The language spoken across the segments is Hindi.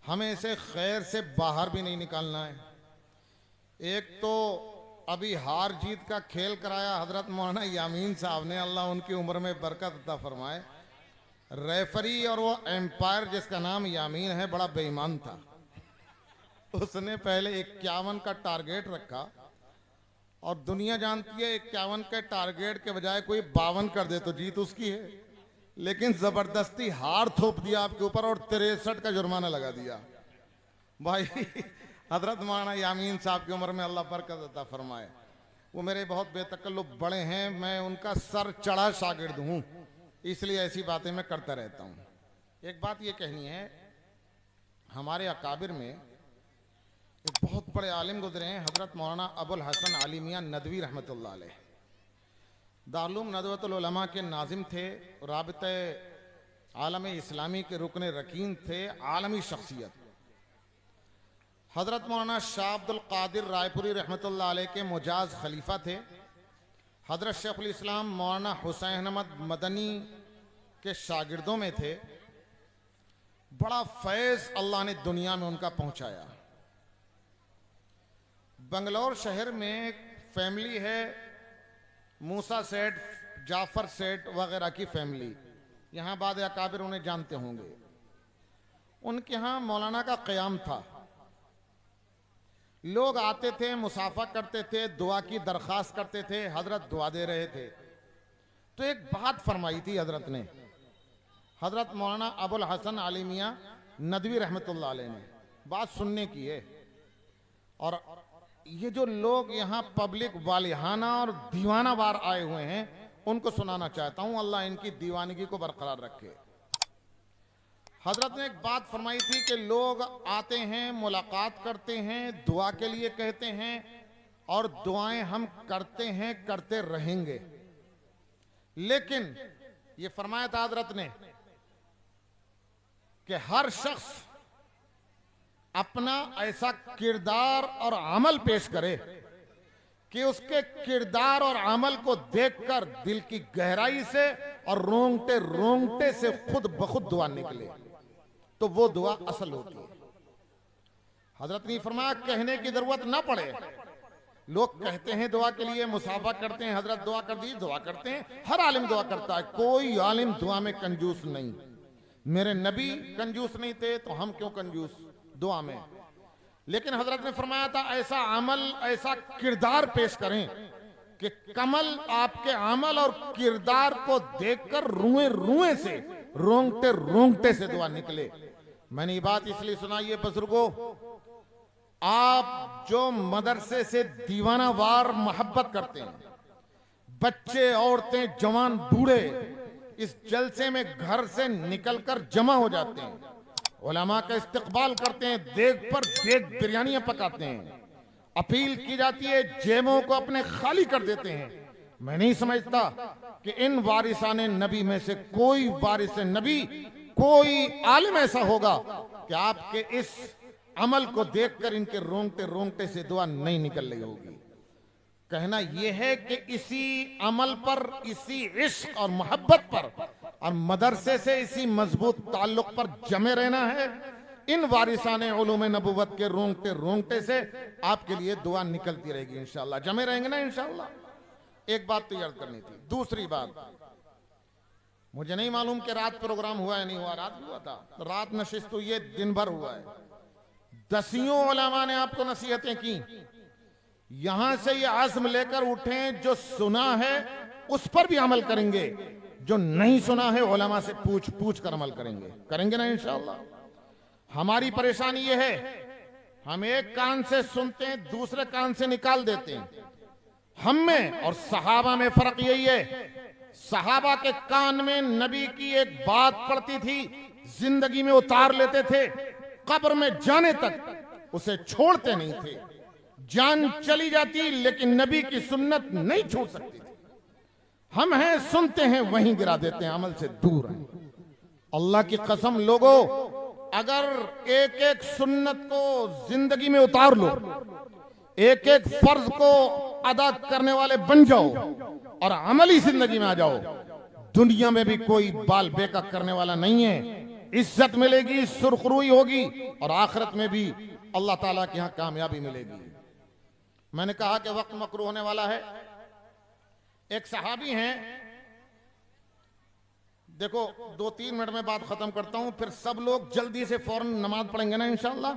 हमें इसे खैर से बाहर भी नहीं निकालना है। एक तो अभी हार जीत का खेल कराया हजरत मौलाना यामीन साहब ने, अल्लाह उनकी उम्र में बरकत अता फरमाए। रेफरी और वो एम्पायर जिसका नाम यामीन है बड़ा बेईमान था। उसने पहले 51 का टारगेट रखा और दुनिया जानती है 51 के टारगेट के बजाय कोई 52 कर दे तो जीत उसकी है, लेकिन जबरदस्ती हार थोप दिया आपके ऊपर और 63 का जुर्माना लगा दिया। भाई हजरत मौलाना यामीन साहब की उम्र में अल्लाह बरकत अता फरमाए। वो मेरे बहुत बेतकल्लुफ बड़े हैं, मैं उनका सर चढ़ा शागिर्द हूँ, इसलिए ऐसी बातें मैं करता रहता हूँ। एक बात ये कहनी है, हमारे अकाबिर में एक बहुत बड़े आलिम गुजरे हैं, हजरत मौलाना अबुल हसन अली मियां नदवी रहमतुल्लाह अलैह। दारुल नदवतुल उलमा के नाजिम थे, राबिते आलम इस्लामी के रुकन रकीन थे, आलमी शख्सियत। हजरत मौलाना शाह अब्दुल कादिर रायपुरी रहमतुल्लाह अलैह के मुजाज खलीफा थे। हजरत शेखुल इस्लाम मौलाना हुसैन अहमद मदनी के शागिर्दों में थे। बड़ा फैज़ अल्लाह ने दुनिया में उनका पहुंचाया। बंगलौर शहर में एक फैमिली है, मूसा सेठ, जाफर सेठ वगैरह की फैमिली, यहाँ बाद अकाबिर उन्हें जानते होंगे। उनके यहाँ मौलाना का क़याम था। लोग आते थे, मुसाफा करते थे, दुआ की दरख्वास्त करते थे, हजरत दुआ दे रहे थे। तो एक बात फरमाई थी हजरत ने, हजरत मौलाना अबुल हसन अली मियां नदवी रहमतुल्लाह अलैह ने, बात सुनने की है। और ये जो लोग यहाँ पब्लिक वालिहाना और दीवाना वार आए हुए हैं उनको सुनाना चाहता हूं, अल्लाह इनकी दीवानगी को बरकरार रखे। हजरत ने एक बात फरमाई थी कि लोग आते हैं, मुलाकात करते हैं, दुआ के लिए कहते हैं और दुआएं हम करते हैं, करते रहेंगे। लेकिन ये फरमाया था हजरत ने कि हर शख्स अपना ऐसा किरदार और अमल पेश करे कि उसके किरदार और अमल को देखकर दिल की गहराई से और रोंगटे रोंगटे से खुद बखुद दुआ निकले, तो वो दुआ असल होती है। हजरत ने फरमाया कहने की जरूरत ना पड़े, लोग कहते हैं दुआ के लिए, मुसाफा करते हैं, हजरत दुआ कर दी, दुआ करते हैं, हर आलिम दुआ करता है, कोई आलिम दुआ में कंजूस नहीं। मेरे नबी कंजूस नहीं थे तो हम क्यों कंजूस दुआ में। लेकिन हजरत ने फरमाया था ऐसा अमल, ऐसा किरदार पेश करें कि कमल आपके अमल और किरदार को देखकर रुएं रुएं से, रोंगटे रोंगटे से दुआ निकले। मैंने ये बात इसलिए सुनाई है बुजुर्गों, आप जो मदरसे से दीवाना वार मोहब्बत करते हैं, बच्चे, औरतें, जवान, बूढ़े इस जलसे में घर से निकलकर जमा हो जाते हैं, उलमा का इस्तकबाल करते हैं, देग पर देग बिरयानियां पकाते हैं, अपील की जाती है, जेबों को अपने खाली कर देते हैं। मैं नहीं समझता कि इन वारिसाने नबी में से कोई वारिस नबी, कोई आलिम ऐसा होगा कि आपके इस अमल को देखकर इनके रोंगटे रोंगटे से दुआ नहीं निकल रही होगी। कहना यह है कि इसी अमल पर, इसी इश्क और मोहब्बत पर और मदरसे से इसी मजबूत ताल्लुक पर जमे रहना है। इन वारिसाने उलूम नबुवत के रोंगटे रोंगटे से आपके लिए दुआ निकलती रहेगी इंशाअल्लाह। जमे रहेंगे ना इंशाअल्लाह। एक बात तो याद करनी थी। दूसरी बात, मुझे नहीं मालूम कि रात प्रोग्राम हुआ है नहीं हुआ, रात हुआ था, रात नशिस्त हुई है, दिन भर हुआ है। दसियों उलमा ने आपको नसीहतें की, यहां से ये आज़म लेकर उठे, जो सुना है उस पर भी अमल करेंगे, जो नहीं सुना है उलमा से पूछ पूछ कर अमल करेंगे, करेंगे ना इंशाअल्लाह। हमारी परेशानी ये है, हम एक कान से सुनते हैं, दूसरे कान से निकाल देते हैं। हम में और सहाबा में फर्क यही है, सहाबा के कान में नबी की एक बात पड़ती थी, जिंदगी में उतार लेते थे, कब्र में जाने तक उसे छोड़ते नहीं थे। जान चली जाती लेकिन नबी की सुन्नत नहीं छोड़ सकती थी। हम हैं, सुनते हैं, वहीं गिरा देते हैं, अमल से दूर हैं। अल्लाह की कसम लोगों, अगर एक एक सुन्नत को जिंदगी में उतार लो, एक एक फर्ज को अदा करने वाले बन जाओ और अमली जिंदगी में आ जाओ, दुनिया में भी कोई बाल बेका करने वाला नहीं है। इज्जत मिलेगी, सुरखरुई होगी और आखिरत में भी अल्लाह ताला के यहां कामयाबी मिलेगी। मैंने कहा कि वक्त मकरू होने वाला है। एक सहाबी हैं, देखो 2-3 मिनट में बात खत्म करता हूं, फिर सब लोग जल्दी से फौरन नमाज पढ़ेंगे ना इंशाअल्लाह।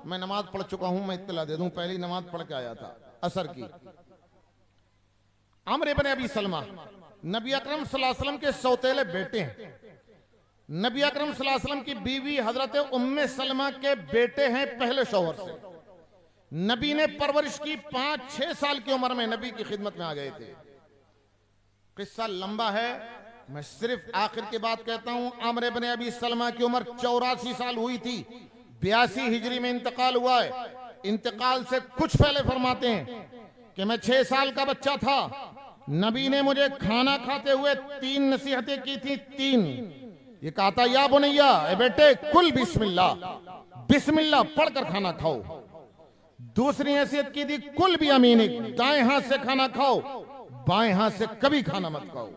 मैं नमाज पढ़ चुका हूं, मैं इत्तला दे दूं, पहली नमाज पढ़ के आया था असर की। अम्र इब्न अबी सलमा नबी अकरम सल्लल्लाहु अलैहि वसल्लम के सौतेले बेटे हैं। नबी अकरम सल्लल्लाहु अलैहि वसल्लम की बीवी हजरत उम्मे सलमा के बेटे हैं पहले शौहर से। नबी ने परवरिश की, 5-6 साल की उम्र में नबी की खिदमत में आ गए थे। किस्सा लंबा है, मैं सिर्फ आखिर की बात कहता हूं। अम्र इब्न अबी सलमा की उम्र 84 साल हुई थी। 82 हिजरी में इंतकाल हुआ है। इंतकाल से कुछ पहले फरमाते हैं कि मैं 6 साल का बच्चा था, नबी ने मुझे खाना खाते हुए 3 नसीहतें की थी। 3 ये कहा था, या बुनैया, ए बेटे, कुल बिस्मिल्लाह, बिस्मिल्लाह पढ़कर खाना खाओ। दूसरी नसीहत की थी, कुल भी अमीनिक, दाएं हाथ से खाना खाओ, बाएं हाथ से कभी खाना मत खाओ।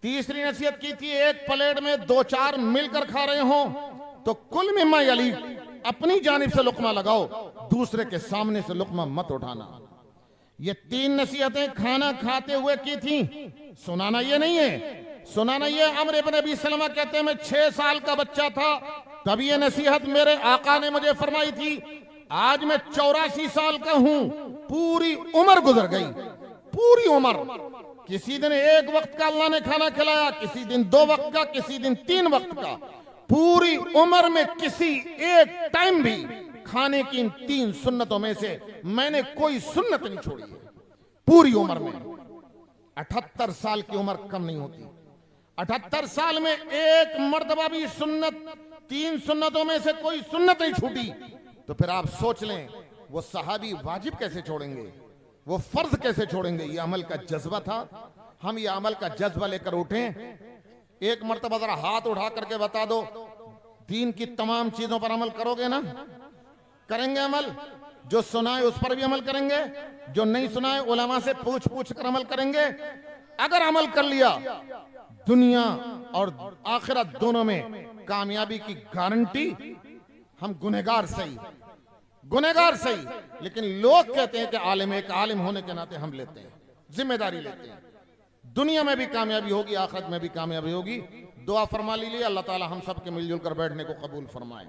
तीसरी नसीहत की थी, एक प्लेट में 2-4 मिलकर खा रहे हो तो कुल मिम्मा यली, अपनी जानिब से लुकमा लगाओ, दूसरे के सामने से लुकमा मत उठाना। ये 3 नसीहतें खाना खाते हुए की थी। सुनाना ये नहीं है, सुनाना ये। अम्र इब्न अबी सलमा कहते हैं, मैं 6 साल का बच्चा था तब ये नसीहत मेरे आका ने मुझे फरमाई थी। आज मैं 84 साल का हूं, पूरी उम्र गुजर गई, पूरी उम्र। किसी दिन 1 वक्त का अल्लाह ने खाना खिलाया, किसी दिन 2 वक्त का, किसी दिन 3 वक्त का। पूरी उम्र में किसी एक टाइम भी खाने की इन 3 सुन्नतों में से मैंने कोई सुन्नत नहीं छोड़ी है पूरी उम्र में। 78 साल की उम्र कम नहीं होती। 78 साल में एक मर्तबा भी सुन्नत, 3 सुन्नतों में से कोई सुन्नत नहीं छूटी, तो फिर आप सोच लें वो सहाबी वाजिब कैसे छोड़ेंगे, वो फर्ज कैसे छोड़ेंगे। ये अमल का जज्बा था। हम ये अमल का जज्बा लेकर उठें। एक मर्तबा जरा हाथ उठा करके बता दो, दीन की तमाम चीजों पर अमल करोगे ना? करेंगे अमल? जो सुनाए उस पर भी अमल करेंगे, जो नहीं सुनाए उलमा से पूछ पूछ कर अमल करेंगे। अगर अमल कर लिया, दुनिया और आखिरत दोनों में कामयाबी की गारंटी। हम गुनहगार सही, गुनहगार सही, लेकिन लोग कहते हैं कि आलिम, एक आलिम होने के नाते हम लेते हैं, जिम्मेदारी लेते हैं। दुनिया में भी कामयाबी होगी, आखिरत में भी कामयाबी होगी। दुआ फरमा लीजिए, अल्लाह ताला हम सब के मिलजुल कर बैठने को कबूल फरमाए।